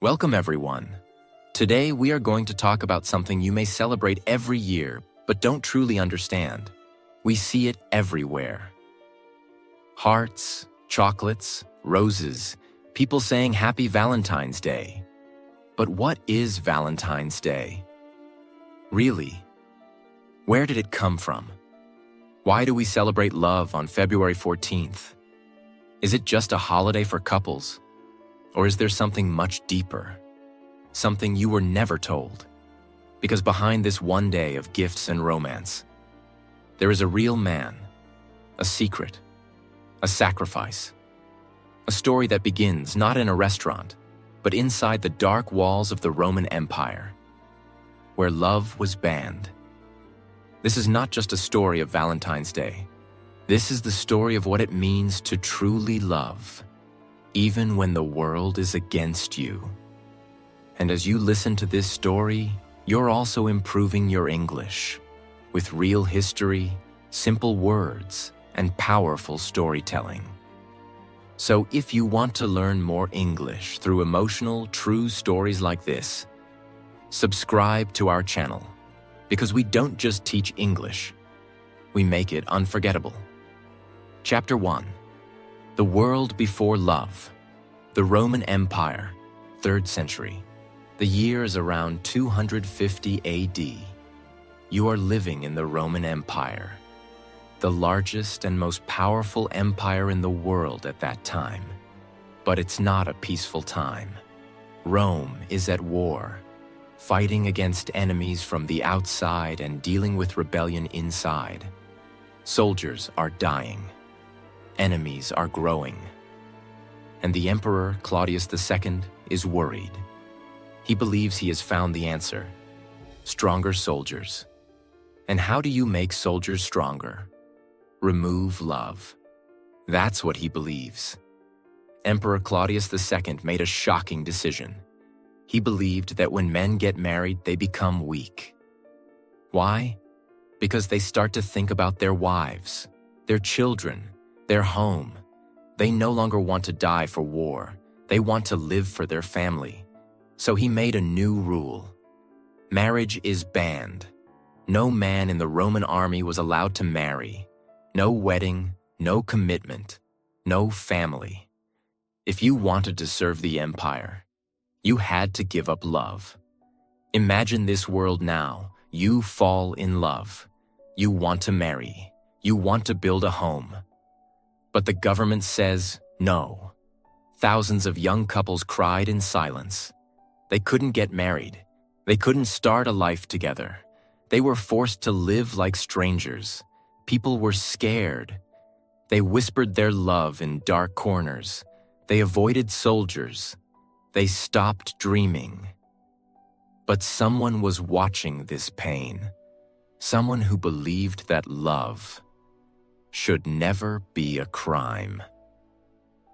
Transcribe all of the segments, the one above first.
Welcome, everyone. Today, we are going to talk about something you may celebrate every year, but don't truly understand. We see it everywhere. Hearts, chocolates, roses, people saying Happy Valentine's Day. But what is Valentine's Day? Really? Where did it come from? Why do we celebrate love on February 14th? Is it just a holiday for couples? Or is there something much deeper? Something you were never told? Because behind this one day of gifts and romance, there is a real man, a secret, a sacrifice, a story that begins not in a restaurant, but inside the dark walls of the Roman Empire, where love was banned. This is not just a story of Valentine's Day. This is the story of what it means to truly love, even when the world is against you. And as you listen to this story, you're also improving your English with real history, simple words, and powerful storytelling. So if you want to learn more English through emotional, true stories like this, subscribe to our channel, because we don't just teach English, we make it unforgettable. Chapter 1. The World Before Love. The Roman Empire, 3rd century. The year is around 250 AD. You are living in the Roman Empire, the largest and most powerful empire in the world at that time. But it's not a peaceful time. Rome is at war, fighting against enemies from the outside and dealing with rebellion inside. Soldiers are dying. Enemies are growing. And the Emperor Claudius II is worried. He believes he has found the answer: stronger soldiers. And how do you make soldiers stronger? Remove love. That's what he believes. Emperor Claudius II made a shocking decision. He believed that when men get married, they become weak. Why? Because they start to think about their wives, their children, their home. They no longer want to die for war. They want to live for their family. So he made a new rule. Marriage is banned. No man in the Roman army was allowed to marry. No wedding, no commitment, no family. If you wanted to serve the empire, you had to give up love. Imagine this world now. You fall in love. You want to marry. You want to build a home. But the government says no. Thousands of young couples cried in silence. They couldn't get married. They couldn't start a life together. They were forced to live like strangers. People were scared. They whispered their love in dark corners. They avoided soldiers. They stopped dreaming. But someone was watching this pain. Someone who believed that love should never be a crime.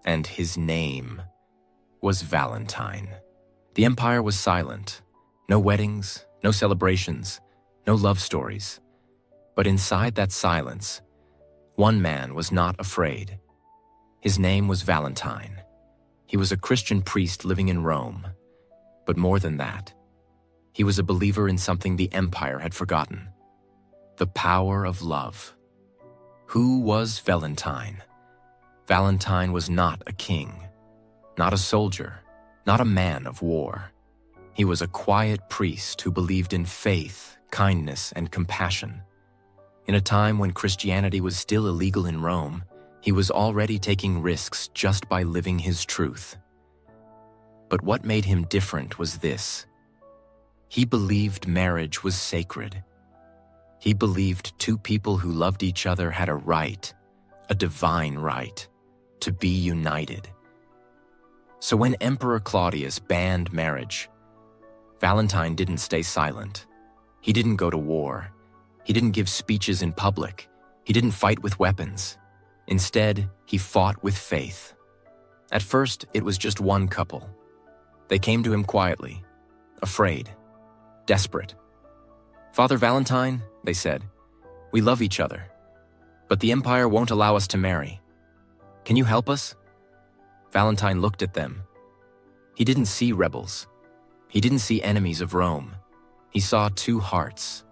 And his name was Valentine. The empire was silent. No weddings, no celebrations, no love stories. But inside that silence, one man was not afraid. His name was Valentine. He was a Christian priest living in Rome. But more than that, he was a believer in something the empire had forgotten: the power of love. Who was Valentine? Valentine was not a king, not a soldier, not a man of war. He was a quiet priest who believed in faith, kindness, and compassion. In a time when Christianity was still illegal in Rome, he was already taking risks just by living his truth. But what made him different was this: he believed marriage was sacred. He believed two people who loved each other had a right, a divine right, to be united. So when Emperor Claudius banned marriage, Valentine didn't stay silent. He didn't go to war. He didn't give speeches in public. He didn't fight with weapons. Instead, he fought with faith. At first, it was just one couple. They came to him quietly, afraid, desperate. "Father Valentine," they said, "we love each other, but the empire won't allow us to marry. Can you help us?" Valentine looked at them. He didn't see rebels. He didn't see enemies of Rome. He saw two hearts,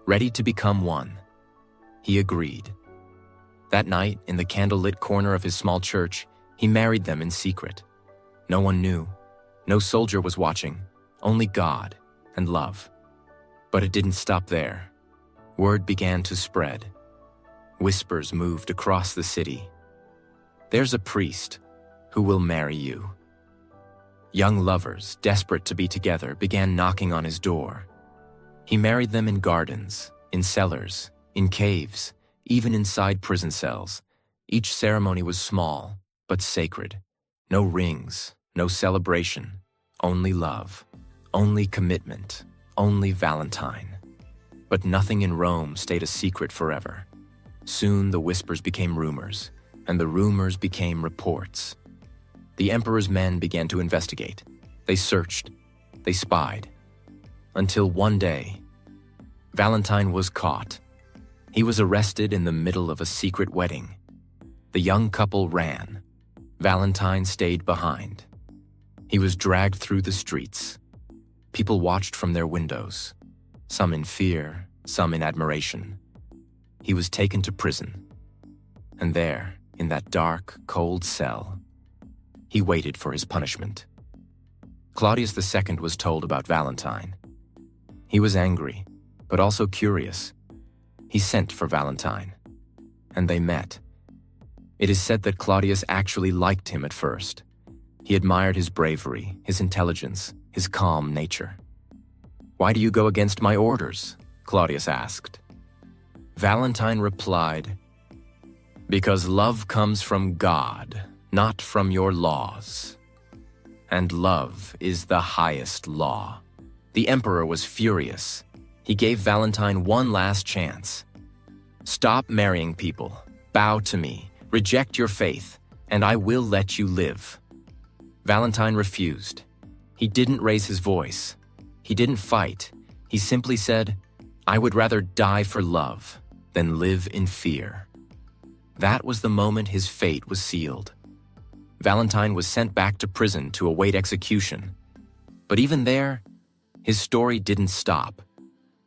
ready to become one. He agreed. That night, in the candlelit corner of his small church, he married them in secret. No one knew. No soldier was watching. Only God and love. But it didn't stop there. Word began to spread. Whispers moved across the city. There's a priest who will marry you. Young lovers, desperate to be together, began knocking on his door. He married them in gardens, in cellars, in caves, even inside prison cells. Each ceremony was small, but sacred. No rings, no celebration, only love, only commitment, only Valentine. But nothing in Rome stayed a secret forever. Soon the whispers became rumors, and the rumors became reports. The emperor's men began to investigate. They searched, they spied. Until one day, Valentine was caught. He was arrested in the middle of a secret wedding. The young couple ran. Valentine stayed behind. He was dragged through the streets. People watched from their windows, some in fear, some in admiration. He was taken to prison. And there, in that dark, cold cell, he waited for his punishment. Claudius II was told about Valentine. He was angry, but also curious. He sent for Valentine, and they met. It is said that Claudius actually liked him at first. He admired his bravery, his intelligence, his calm nature. "Why do you go against my orders?" Claudius asked. Valentine replied, "Because love comes from God, not from your laws. And love is the highest law." The emperor was furious. He gave Valentine one last chance. "Stop marrying people, bow to me, reject your faith, and I will let you live." Valentine refused. He didn't raise his voice. He didn't fight. He simply said, "I would rather die for love than live in fear." That was the moment his fate was sealed. Valentine was sent back to prison to await execution. But even there, his story didn't stop,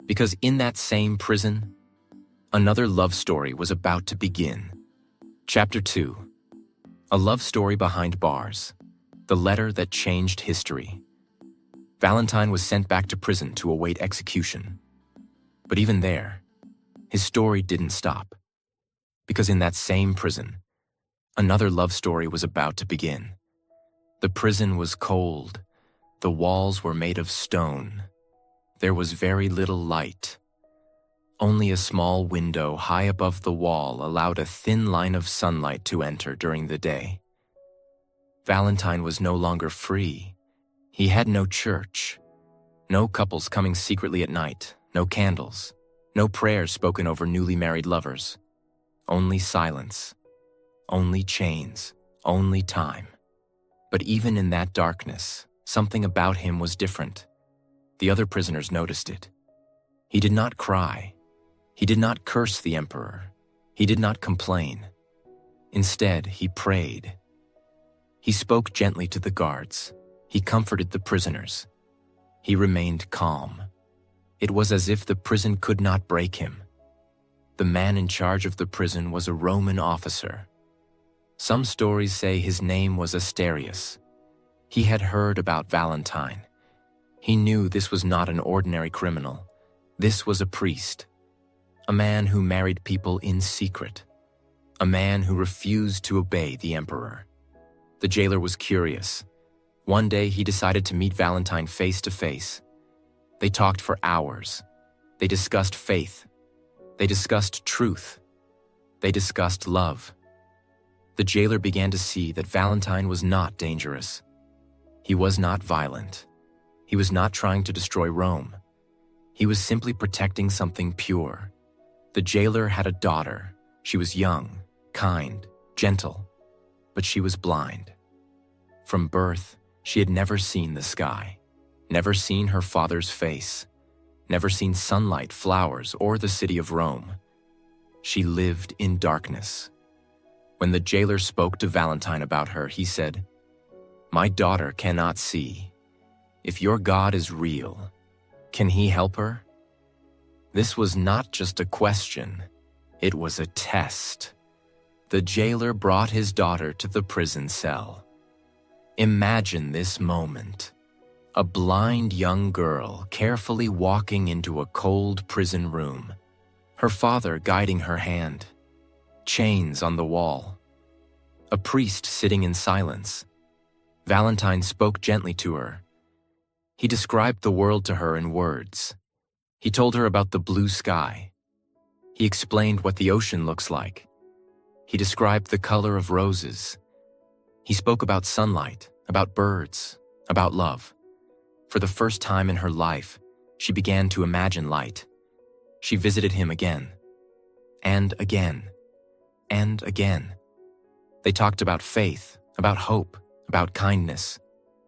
because in that same prison, another love story was about to begin. Chapter 2. A love story behind bars. The letter that changed history. Valentine was sent back to prison to await execution. But even there, his story didn't stop, because in that same prison, another love story was about to begin. The prison was cold. The walls were made of stone. There was very little light. Only a small window high above the wall allowed a thin line of sunlight to enter during the day. Valentine was no longer free. He had no church. No couples coming secretly at night. No candles. No prayers spoken over newly married lovers. Only silence. Only chains. Only time. But even in that darkness, something about him was different. The other prisoners noticed it. He did not cry. He did not curse the emperor. He did not complain. Instead, he prayed. He spoke gently to the guards. He comforted the prisoners. He remained calm. It was as if the prison could not break him. The man in charge of the prison was a Roman officer. Some stories say his name was Asterius. He had heard about Valentine. He knew this was not an ordinary criminal. This was a priest. A man who married people in secret. A man who refused to obey the emperor. The jailer was curious. One day he decided to meet Valentine face to face. They talked for hours. They discussed faith. They discussed truth. They discussed love. The jailer began to see that Valentine was not dangerous. He was not violent. He was not trying to destroy Rome. He was simply protecting something pure. The jailer had a daughter. She was young, kind, gentle, but she was blind. From birth, she had never seen the sky, never seen her father's face, never seen sunlight, flowers, or the city of Rome. She lived in darkness. When the jailer spoke to Valentine about her, he said, My daughter cannot see. If your God is real, can he help her? This was not just a question, it was a test. The jailer brought his daughter to the prison cell. Imagine this moment. A blind young girl carefully walking into a cold prison room, her father guiding her hand, chains on the wall, a priest sitting in silence. Valentine spoke gently to her. He described the world to her in words. He told her about the blue sky. He explained what the ocean looks like. He described the color of roses. He spoke about sunlight, about birds, about love. For the first time in her life, she began to imagine light. She visited him again, and again, and again. They talked about faith, about hope, about kindness.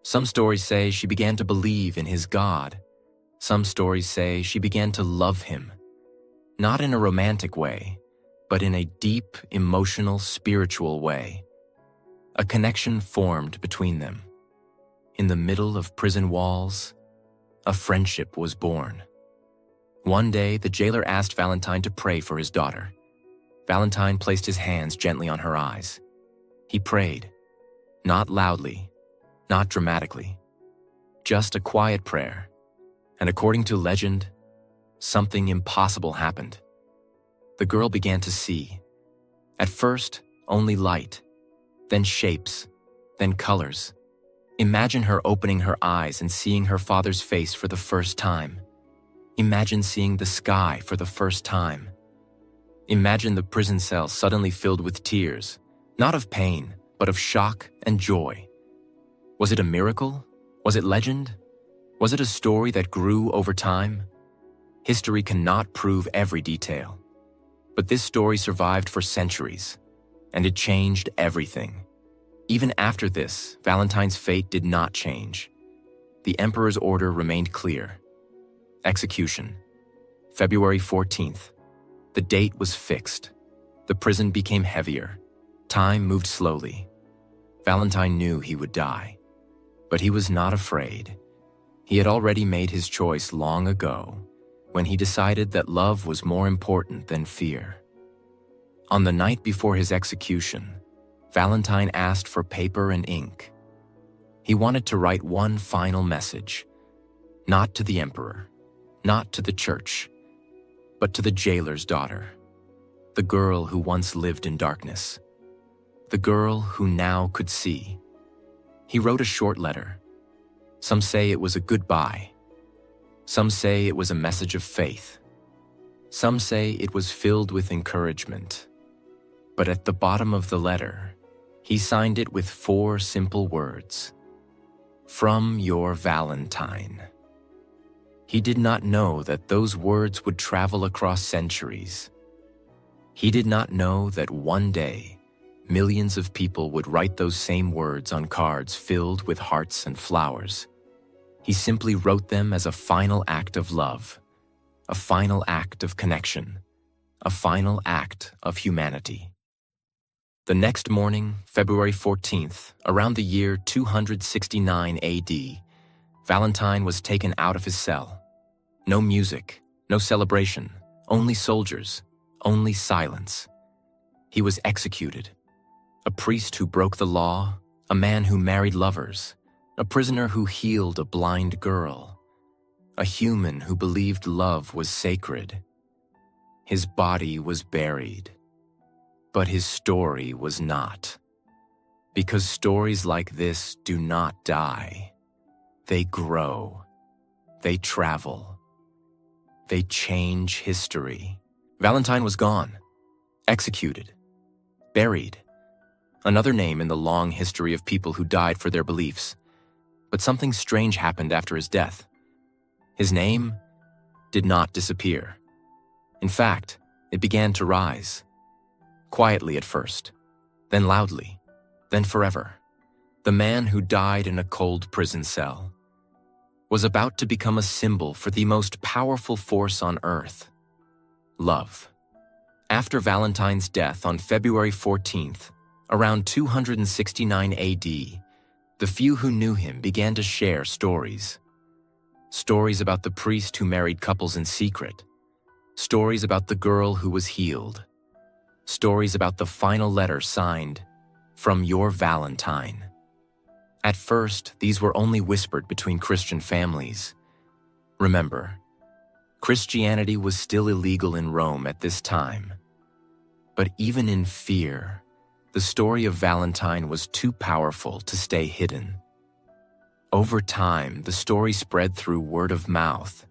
Some stories say she began to believe in his God. Some stories say she began to love him, not in a romantic way, but in a deep, emotional, spiritual way. A connection formed between them. In the middle of prison walls, a friendship was born. One day, the jailer asked Valentine to pray for his daughter. Valentine placed his hands gently on her eyes. He prayed, not loudly, not dramatically, just a quiet prayer. And according to legend, something impossible happened. The girl began to see. At first, only light, then shapes, then colors. Imagine her opening her eyes and seeing her father's face for the first time. Imagine seeing the sky for the first time. Imagine the prison cell suddenly filled with tears, not of pain, but of shock and joy. Was it a miracle? Was it legend? Was it a story that grew over time? History cannot prove every detail. But this story survived for centuries, and it changed everything. Even after this, Valentine's fate did not change. The emperor's order remained clear. Execution, February 14th. The date was fixed. The prison became heavier. Time moved slowly. Valentine knew he would die, but he was not afraid. He had already made his choice long ago, when he decided that love was more important than fear. On the night before his execution, Valentine asked for paper and ink. He wanted to write one final message, not to the emperor, not to the church, but to the jailer's daughter, the girl who once lived in darkness, the girl who now could see. He wrote a short letter. Some say it was a goodbye. Some say it was a message of faith. Some say it was filled with encouragement. But at the bottom of the letter, he signed it with 4 simple words. From your Valentine. He did not know that those words would travel across centuries. He did not know that one day, millions of people would write those same words on cards filled with hearts and flowers. He simply wrote them as a final act of love, a final act of connection, a final act of humanity. The next morning, February 14th, around the year 269 AD, Valentine was taken out of his cell. No music, no celebration, only soldiers, only silence. He was executed. A priest who broke the law, a man who married lovers, a prisoner who healed a blind girl, a human who believed love was sacred. His body was buried, but his story was not. Because stories like this do not die. They grow. They travel. They change history. Valentine was gone, executed, buried. Another name in the long history of people who died for their beliefs. But something strange happened after his death. His name did not disappear. In fact, it began to rise. Quietly at first, then loudly, then forever. The man who died in a cold prison cell was about to become a symbol for the most powerful force on earth, love. After Valentine's death on February 14th, around 269 AD, The few who knew him began to share stories. Stories about the priest who married couples in secret. Stories about the girl who was healed. Stories about the final letter signed, "From Your Valentine." At first, these were only whispered between Christian families. Remember, Christianity was still illegal in Rome at this time. But even in fear, the story of Valentine was too powerful to stay hidden. Over time, the story spread through word of mouth,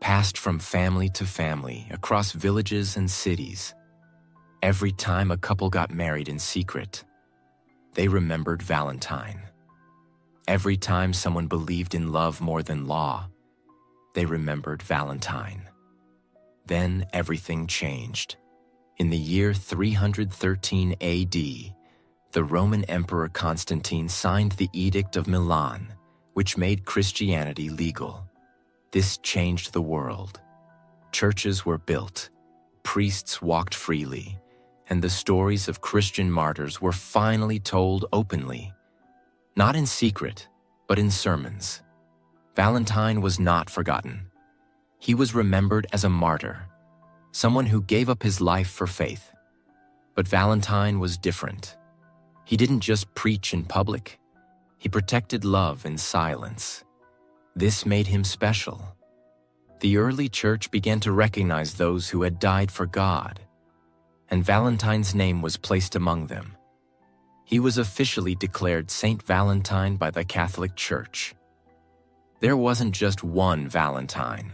passed from family to family across villages and cities. Every time a couple got married in secret, they remembered Valentine. Every time someone believed in love more than law, they remembered Valentine. Then everything changed. In the year 313 AD, the Roman Emperor Constantine signed the Edict of Milan, which made Christianity legal. This changed the world. Churches were built, priests walked freely, and the stories of Christian martyrs were finally told openly. Not in secret, but in sermons. Valentine was not forgotten. He was remembered as a martyr, someone who gave up his life for faith. But Valentine was different. He didn't just preach in public. He protected love in silence. This made him special. The early church began to recognize those who had died for God, and Valentine's name was placed among them. He was officially declared Saint Valentine by the Catholic Church. There wasn't just one Valentine.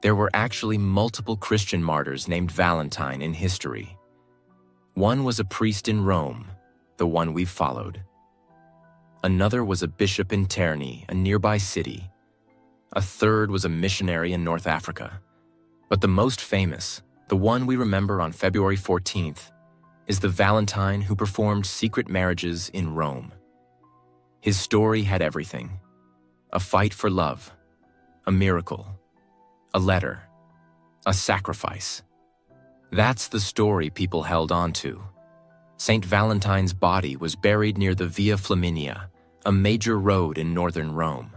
There were actually multiple Christian martyrs named Valentine in history. One was a priest in Rome, the one we've followed. Another was a bishop in Terni, a nearby city. A third was a missionary in North Africa. But the most famous, the one we remember on February 14th, is the Valentine who performed secret marriages in Rome. His story had everything: a fight for love, a miracle, a letter, a sacrifice. That's the story people held on to. Saint Valentine's body was buried near the Via Flaminia, a major road in northern Rome.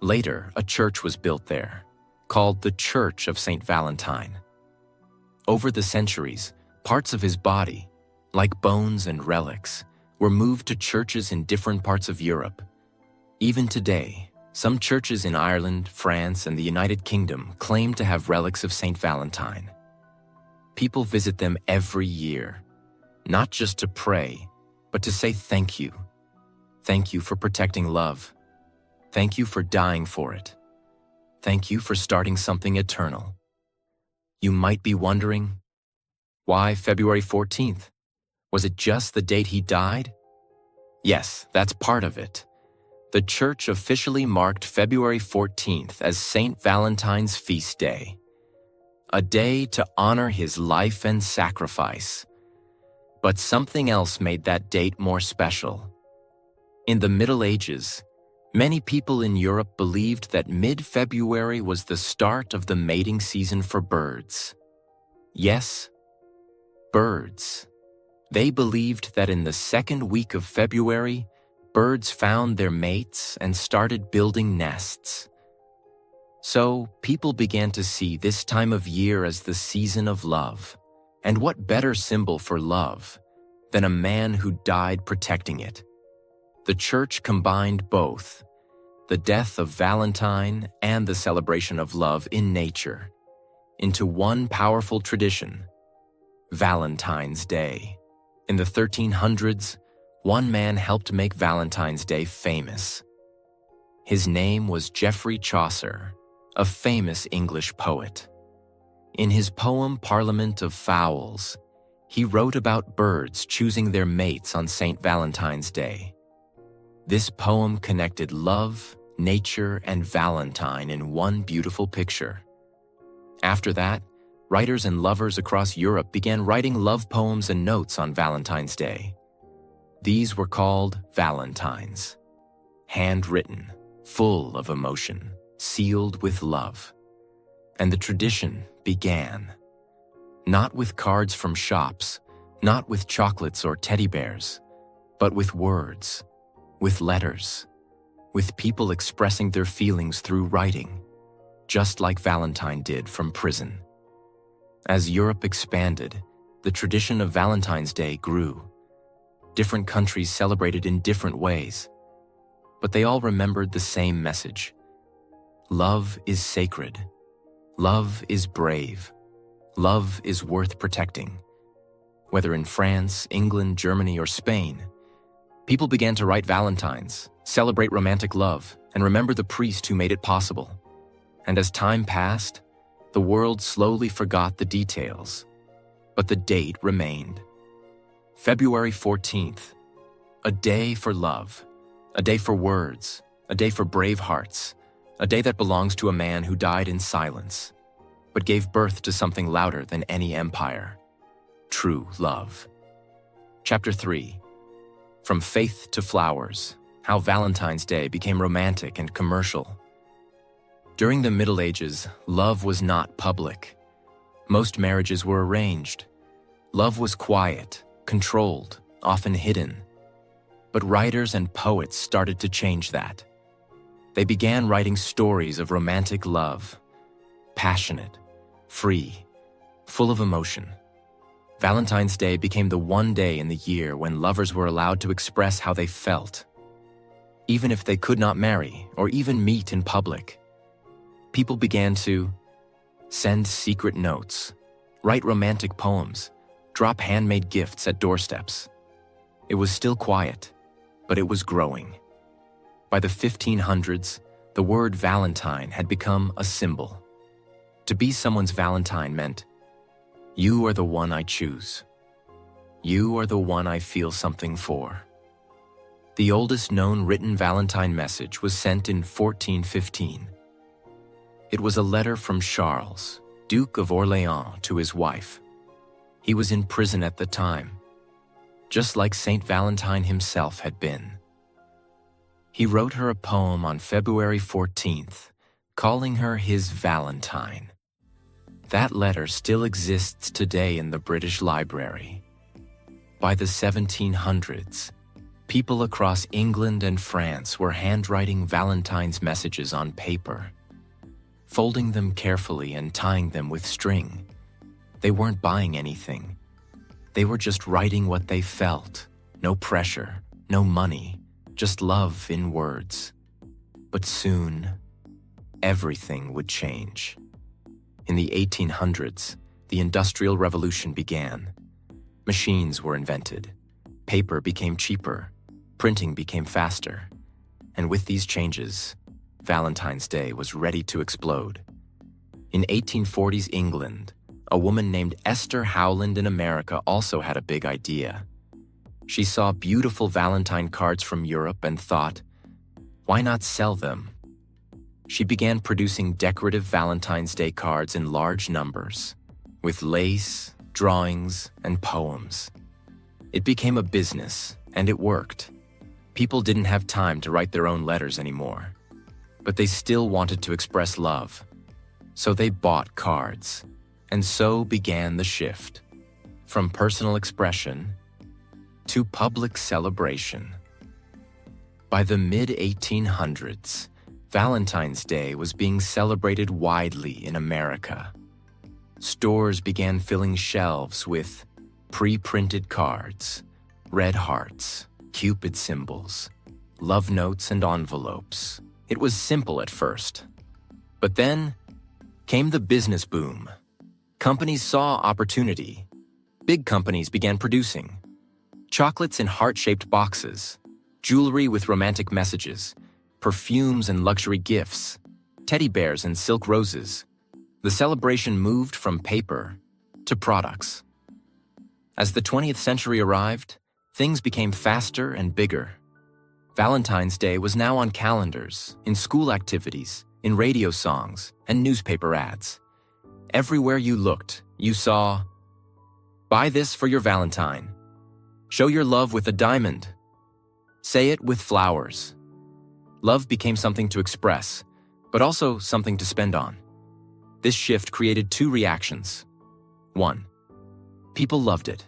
Later, a church was built there, called the Church of Saint Valentine. Over the centuries, parts of his body, like bones and relics, were moved to churches in different parts of Europe. Even today, some churches in Ireland, France, and the United Kingdom claim to have relics of Saint Valentine. People visit them every year, not just to pray, but to say thank you. Thank you for protecting love. Thank you for dying for it. Thank you for starting something eternal. You might be wondering, why February 14th? Was it just the date he died? Yes, that's part of it. The church officially marked February 14th as Saint Valentine's feast day, a day to honor his life and sacrifice. But something else made that date more special. In the Middle Ages, many people in Europe believed that mid-February was the start of the mating season for birds. Yes, birds. They believed that in the second week of February, birds found their mates and started building nests. So people began to see this time of year as the season of love. And what better symbol for love than a man who died protecting it? The church combined both, the death of Valentine and the celebration of love in nature, into one powerful tradition, Valentine's Day. In the 1300s, one man helped make Valentine's Day famous. His name was Geoffrey Chaucer, a famous English poet. In his poem Parliament of Fowls, he wrote about birds choosing their mates on Saint Valentine's Day. This poem connected love, nature, and Valentine in one beautiful picture. After that, writers and lovers across Europe began writing love poems and notes on Valentine's Day. These were called Valentines, handwritten, full of emotion, sealed with love. And the tradition began. Not with cards from shops, not with chocolates or teddy bears, but with words. with letters, with people expressing their feelings through writing, just like Valentine did from prison. As Europe expanded, the tradition of Valentine's Day grew. Different countries celebrated in different ways, but they all remembered the same message. Love is sacred. Love is brave. Love is worth protecting. Whether in France, England, Germany, or Spain, people began to write valentines, celebrate romantic love, and remember the priest who made it possible. And as time passed, the world slowly forgot the details, but the date remained. February 14th, a day for love, a day for words, a day for brave hearts, a day that belongs to a man who died in silence, but gave birth to something louder than any empire: true love. Chapter 3. From Faith to Flowers: How Valentine's Day Became Romantic and Commercial. During the Middle Ages, love was not public. Most marriages were arranged. Love was quiet, controlled, often hidden. But writers and poets started to change that. They began writing stories of romantic love, passionate, free, full of emotion. Valentine's Day became the one day in the year when lovers were allowed to express how they felt. Even if they could not marry or even meet in public, people began to send secret notes, write romantic poems, drop handmade gifts at doorsteps. It was still quiet, but it was growing. By the 1500s, the word Valentine had become a symbol. To be someone's Valentine meant, you are the one I choose. You are the one I feel something for. The oldest known written Valentine message was sent in 1415. It was a letter from Charles, Duke of Orléans, to his wife. He was in prison at the time, just like Saint Valentine himself had been. He wrote her a poem on February 14th, calling her his Valentine. That letter still exists today in the British Library. By the 1700s, people across England and France were handwriting Valentine's messages on paper, folding them carefully and tying them with string. They weren't buying anything. They were just writing what they felt. No pressure, no money, just love in words. But soon, everything would change. In the 1800s, the Industrial Revolution began. Machines were invented. Paper became cheaper. Printing became faster. And with these changes, Valentine's Day was ready to explode. In 1840s England, a woman named Esther Howland in America also had a big idea. She saw beautiful Valentine cards from Europe and thought, why not sell them? She began producing decorative Valentine's Day cards in large numbers, with lace, drawings, and poems. It became a business, and it worked. People didn't have time to write their own letters anymore, but they still wanted to express love. So they bought cards, and so began the shift from personal expression to public celebration. By the mid-1800s, Valentine's Day was being celebrated widely in America. Stores began filling shelves with pre-printed cards, red hearts, Cupid symbols, love notes, and envelopes. It was simple at first. But then came the business boom. Companies saw opportunity. Big companies began producing chocolates in heart-shaped boxes, jewelry with romantic messages, perfumes and luxury gifts, teddy bears and silk roses. The celebration moved from paper to products. As the 20th century arrived, things became faster and bigger. Valentine's Day was now on calendars, in school activities, in radio songs, and newspaper ads. Everywhere you looked, you saw, "Buy this for your Valentine. Show your love with a diamond. Say it with flowers." Love became something to express, but also something to spend on. This shift created two reactions. One, people loved it.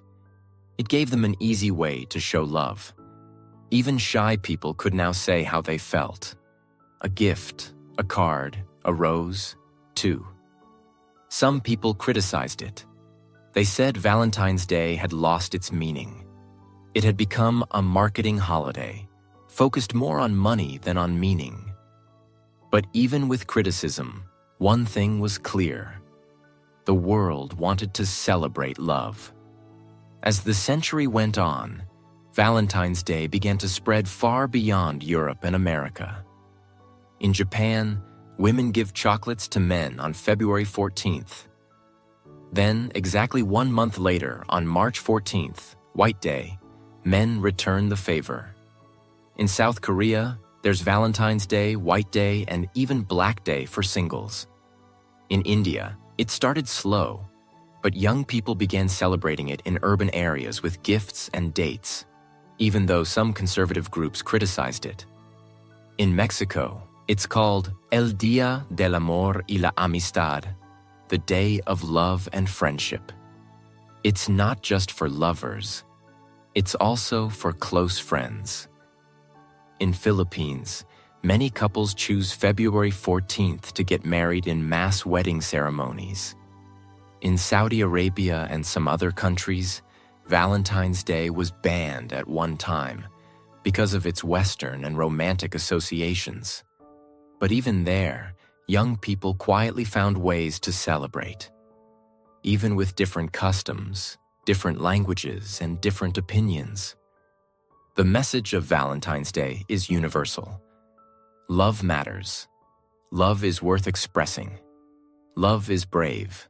It gave them an easy way to show love. Even shy people could now say how they felt. A gift, a card, a rose, too. Some people criticized it. They said Valentine's Day had lost its meaning. It had become a marketing holiday, focused more on money than on meaning. But even with criticism, one thing was clear. The world wanted to celebrate love. As the century went on, Valentine's Day began to spread far beyond Europe and America. In Japan, women give chocolates to men on February 14th. Then, exactly 1 month later, on March 14th, White Day, men return the favor. In South Korea, there's Valentine's Day, White Day, and even Black Day for singles. In India, it started slow, but young people began celebrating it in urban areas with gifts and dates, even though some conservative groups criticized it. In Mexico, it's called El Día del Amor y la Amistad, the Day of Love and Friendship. It's not just for lovers, it's also for close friends. In Philippines, many couples choose February 14th to get married in mass wedding ceremonies. In Saudi Arabia and some other countries, Valentine's Day was banned at one time because of its Western and romantic associations. But even there, young people quietly found ways to celebrate. Even with different customs, different languages, and different opinions. The message of Valentine's Day is universal. Love matters. Love is worth expressing. Love is brave.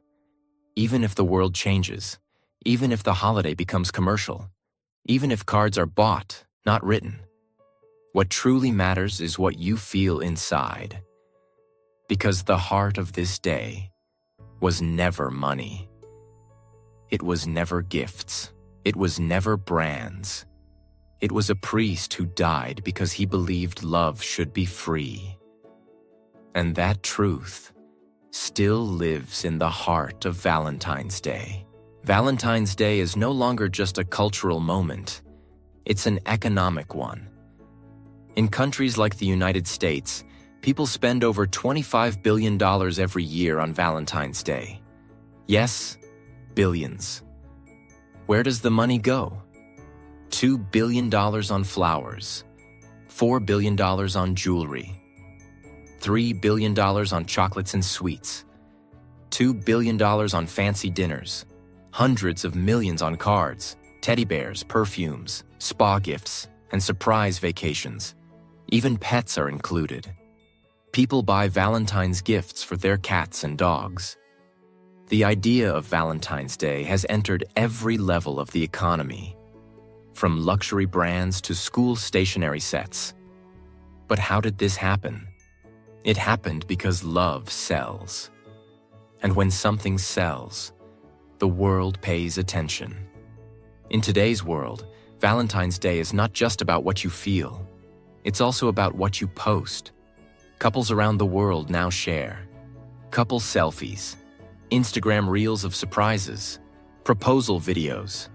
Even if the world changes, even if the holiday becomes commercial, even if cards are bought, not written. What truly matters is what you feel inside. Because the heart of this day was never money. It was never gifts. It was never brands. It was a priest who died because he believed love should be free. And that truth still lives in the heart of Valentine's Day. Valentine's Day is no longer just a cultural moment. It's an economic one. In countries like the United States, people spend over $25 billion every year on Valentine's Day. Yes, billions. Where does the money go? $2 billion on flowers, $4 billion on jewelry, $3 billion on chocolates and sweets, $2 billion on fancy dinners, hundreds of millions on cards, teddy bears, perfumes, spa gifts, and surprise vacations. Even pets are included. People buy Valentine's gifts for their cats and dogs. The idea of Valentine's Day has entered every level of the economy, from luxury brands to school stationery sets. But how did this happen? It happened because love sells. And when something sells, the world pays attention. In today's world, Valentine's Day is not just about what you feel. It's also about what you post. Couples around the world now share couple selfies, Instagram reels of surprises, proposal videos,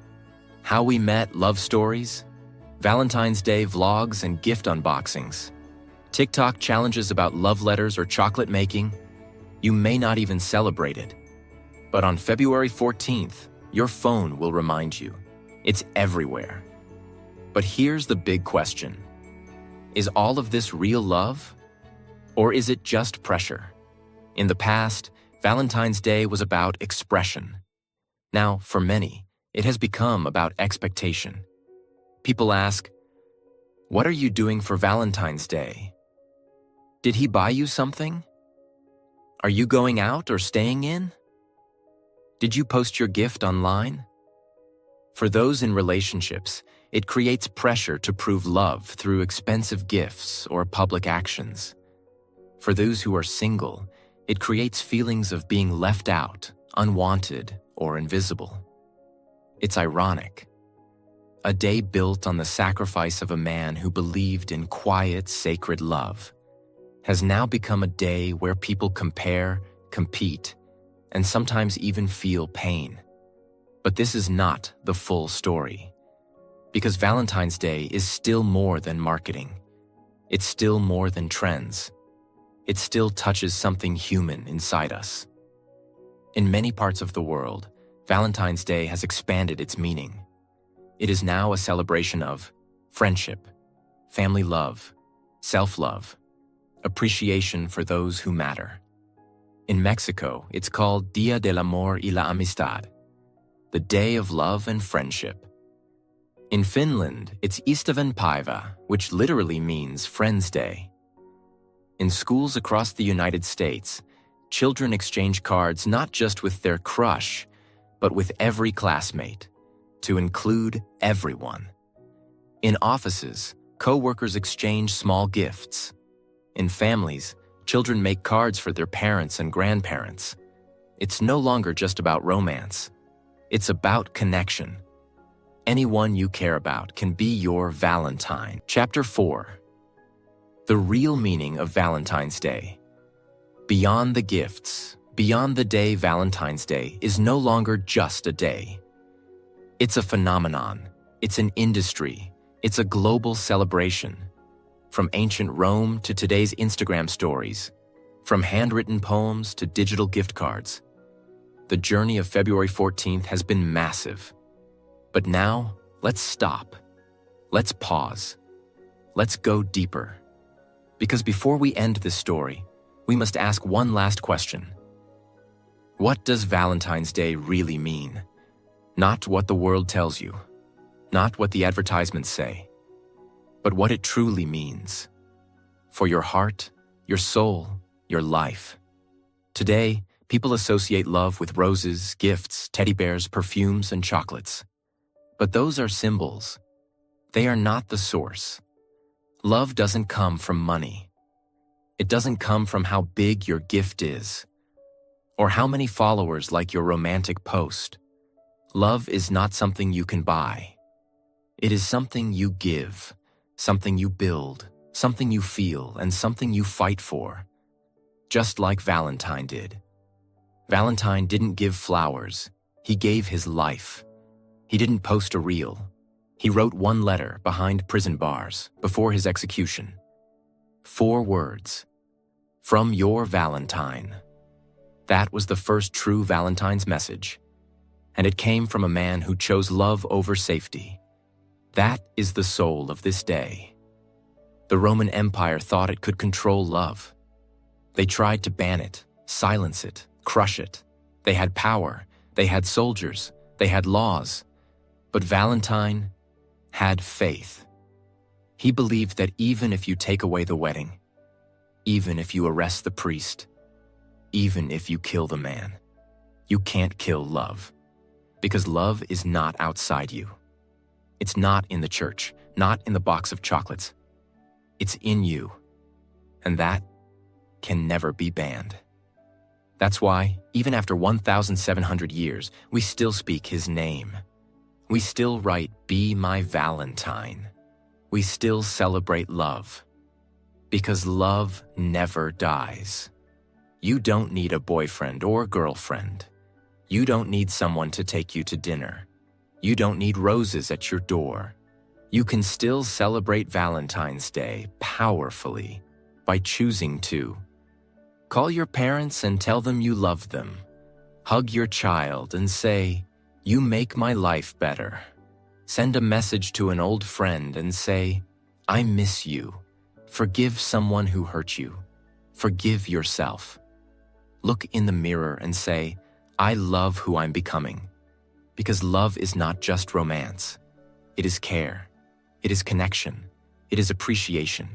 how we met love stories, Valentine's Day vlogs and gift unboxings, TikTok challenges about love letters or chocolate making. You may not even celebrate it. But on February 14th, your phone will remind you. It's everywhere. But here's the big question. Is all of this real love? Or is it just pressure? In the past, Valentine's Day was about expression. Now, for many, it has become about expectation. People ask, "What are you doing for Valentine's Day? Did he buy you something? Are you going out or staying in? Did you post your gift online?" For those in relationships, it creates pressure to prove love through expensive gifts or public actions. For those who are single, it creates feelings of being left out, unwanted, or invisible. It's ironic. A day built on the sacrifice of a man who believed in quiet, sacred love has now become a day where people compare, compete, and sometimes even feel pain. But this is not the full story. Because Valentine's Day is still more than marketing. It's still more than trends. It still touches something human inside us. In many parts of the world, Valentine's Day has expanded its meaning. It is now a celebration of friendship, family love, self-love, appreciation for those who matter. In Mexico, it's called Día del Amor y la Amistad, the Day of Love and Friendship. In Finland, it's Ystävänpäivä, which literally means Friends' Day. In schools across the United States, children exchange cards not just with their crush, but with every classmate, to include everyone. In offices, co-workers exchange small gifts. In families, children make cards for their parents and grandparents. It's no longer just about romance. It's about connection. Anyone you care about can be your Valentine. Chapter 4. The real meaning of Valentine's Day. Beyond the gifts, beyond the day Valentine's Day is no longer just a day. It's a phenomenon. It's an industry. It's a global celebration. From ancient Rome to today's Instagram stories, from handwritten poems to digital gift cards, the journey of February 14th has been massive. But now, let's stop. Let's pause. Let's go deeper. Because before we end this story, we must ask one last question. What does Valentine's Day really mean? Not what the world tells you, not what the advertisements say, but what it truly means. For your heart, your soul, your life. Today, people associate love with roses, gifts, teddy bears, perfumes, and chocolates. But those are symbols. They are not the source. Love doesn't come from money. It doesn't come from how big your gift is, or how many followers like your romantic post. Love is not something you can buy. It is something you give, something you build, something you feel, and something you fight for. Just like Valentine did. Valentine didn't give flowers. He gave his life. He didn't post a reel. He wrote one letter behind prison bars before his execution. 4 words. From your Valentine. That was the first true Valentine's message. And it came from a man who chose love over safety. That is the soul of this day. The Roman Empire thought it could control love. They tried to ban it, silence it, crush it. They had power, they had soldiers, they had laws. But Valentine had faith. He believed that even if you take away the wedding, even if you arrest the priest, even if you kill the man, you can't kill love. Because love is not outside you. It's not in the church, not in the box of chocolates. It's in you. And that can never be banned. That's why, even after 1,700 years, we still speak his name. We still write, "Be my Valentine." We still celebrate love. Because love never dies. You don't need a boyfriend or girlfriend. You don't need someone to take you to dinner. You don't need roses at your door. You can still celebrate Valentine's Day powerfully by choosing to. Call your parents and tell them you love them. Hug your child and say, "You make my life better." Send a message to an old friend and say, "I miss you." Forgive someone who hurt you. Forgive yourself. Look in the mirror and say, "I love who I'm becoming." Because love is not just romance. It is care. It is connection. It is appreciation.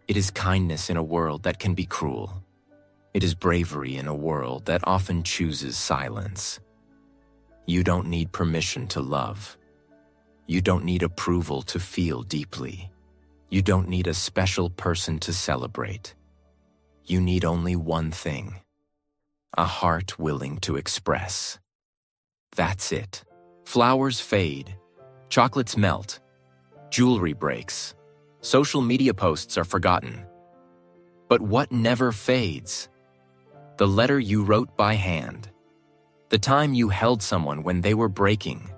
It is kindness in a world that can be cruel. It is bravery in a world that often chooses silence. You don't need permission to love. You don't need approval to feel deeply. You don't need a special person to celebrate. You need only one thing: a heart willing to express. That's it. Flowers fade, chocolates melt, jewelry breaks, social media posts are forgotten. But what never fades? The letter you wrote by hand, the time you held someone when they were breaking,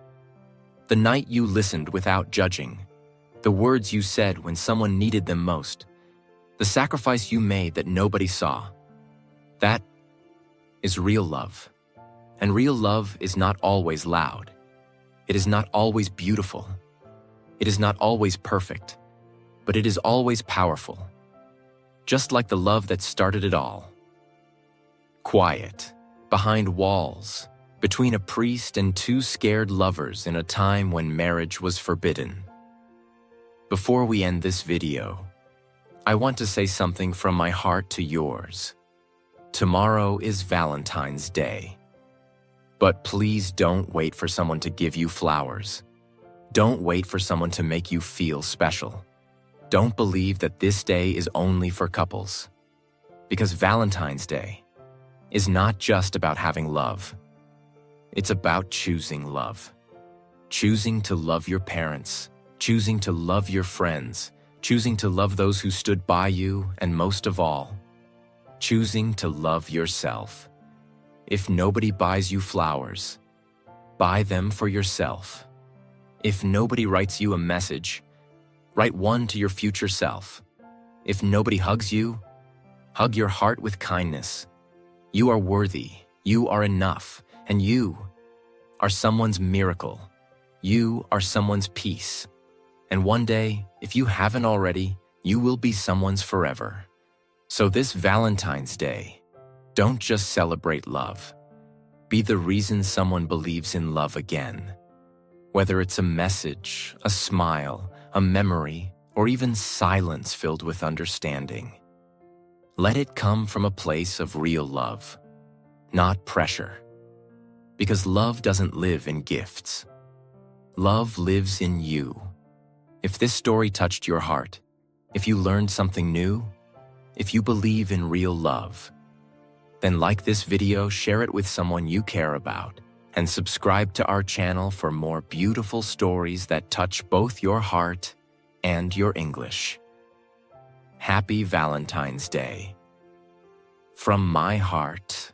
The night you listened without judging. The words you said when someone needed them most. The sacrifice you made that nobody saw. That is real love. And real love is not always loud. It is not always beautiful. It is not always perfect. But it is always powerful. Just like the love that started it all. Quiet, behind walls, between a priest and two scared lovers in a time when marriage was forbidden. Before we end this video, I want to say something from my heart to yours. Tomorrow is Valentine's Day. But please don't wait for someone to give you flowers. Don't wait for someone to make you feel special. Don't believe that this day is only for couples. Because Valentine's Day is not just about having love. It's about choosing love. Choosing to love your parents, choosing to love your friends, choosing to love those who stood by you, and most of all, choosing to love yourself. If nobody buys you flowers, buy them for yourself. If nobody writes you a message, write one to your future self. If nobody hugs you, hug your heart with kindness. You are worthy, you are enough, and you are someone's miracle. You are someone's peace. And one day, if you haven't already, you will be someone's forever. So this Valentine's Day, don't just celebrate love. Be the reason someone believes in love again. Whether it's a message, a smile, a memory, or even silence filled with understanding. Let it come from a place of real love, not pressure. Because love doesn't live in gifts. Love lives in you. If this story touched your heart, if you learned something new, if you believe in real love, then like this video, share it with someone you care about, and subscribe to our channel for more beautiful stories that touch both your heart and your English. Happy Valentine's Day. From my heart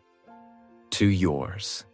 to yours.